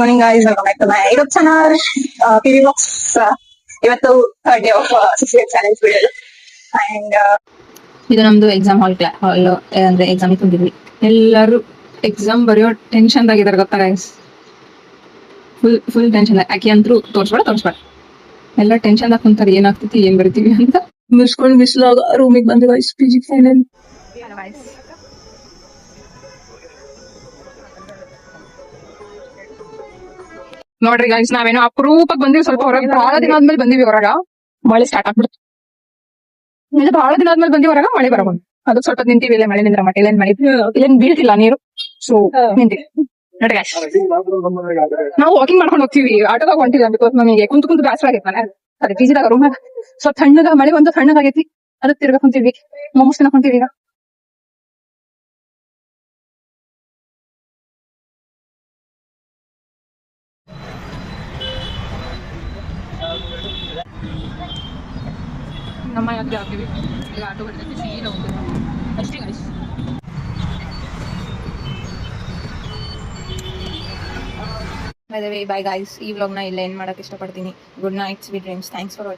Morning guys, welcome back to my YouTube channel PV box. ಇವತ್ತು third day of 6 challenge video and ಇದು ನಮ್ದು exam hall ಅಂದ್ರೆ exam ತುಂಬಿದ್ವಿ. ಎಲ್ಲರೂ exam ಬರೆಯೋ tension ಆಗಿದ್ದಾರೆ ಗೊತ್ತಾ ಗೈಸ್. Full tension. ಆಕಿ ಅಂತೂ ತೋರ್ಸ್ಬೇಡ ಎಲ್ಲ ಟೆನ್ಷನ್ ಆಗಿ ಕುಂತಾರೆ, ಏನಾಗ್ತೈತಿ ಏನ್ ಬರ್ತೀವಿ ಅಂತ. ಮುಗಿಸ್ಕೊಂಡು ಬಿಸ್ಲಾಗ ರೂಮಿಗೆ ಬಂದು ಗೈಸ್, PG ಫೈನಲ್. ನೋಡ್ರಿ ಗೈಸ್, ನಾವೇನೋ ಅಪರೂಪಕ್ಕೆ ಬಂದಿವಿ, ಸ್ವಲ್ಪ ಹೊರಗೆ. ಬಹಳ ದಿನ ಆದ್ಮೇಲೆ ಬಂದಿವಿ ಹೊರಗ. ಮಳೆ ಸ್ಟಾರ್ಟ್ ಆಗ್ಬಿಡ್ತು. ಬಹಳ ದಿನ ಆದ್ಮೇಲೆ ಬಂದಿವಿ ಹೊರಗ, ಮಳೆ ಬರಬಹುದು. ಅದು ಸ್ವಲ್ಪ ನಿಂತೀವಿ, ಇಲ್ಲ ಮಳೆ ನಿಂದ್ರ ಮಟ್ಟ ಇಲ್ಲೇನ್ ಬೀಳ್ತಿಲ್ಲ ನೀರು, ಸೊ ನಿಂತೀವಿ. ನೋಡಿ ಗೈಸ್, ನಾವು ವಾಕಿಂಗ್ ಮಾಡ್ಕೊಂಡು ಹೋಗ್ತೀವಿ, ಆಟೋದಾಗ ಹೊಂಟಿಲ್ಲ. ಬಿಕಾಸ್ ನಮಗೆ ಕುಂತು ಬೇಸರ ಆಗೈತೆ ಮನೆ. ಅದೇ PGದಾಗ ರೂಮ್ ಸೊ ತಣ್ಣಗ ಮಳೆ ಒಂದು ತಣ್ಣಗಾಗೈತಿ, ಅದಕ್ಕೆ ತಿರ್ಗಾ ಕುಂತೀವಿ, ಮೊಮೋಸ್ ತಿನ್ನಕ್ ಕುಂತೀವಿ ಈಗ. ನಮ್ಮ ಯಾತ್ರೆ ಆಗ್ತೀವಿ ಈಗ. ಆಟೋ ಬಿಡ್ತೈತಿ, ಸೀದಾ ಹೋಗ್ತೀವಿ ಅಷ್ಟೇ guys. By the way, bye guys. ಈ ವ್ಲಾಗ್ನ ಇಲ್ಲ ಎಂಡ್ ಮಾಡಕ್ ಇಷ್ಟಪಡ್ತೀನಿ. Good night, sweet dreams. Thanks for watching.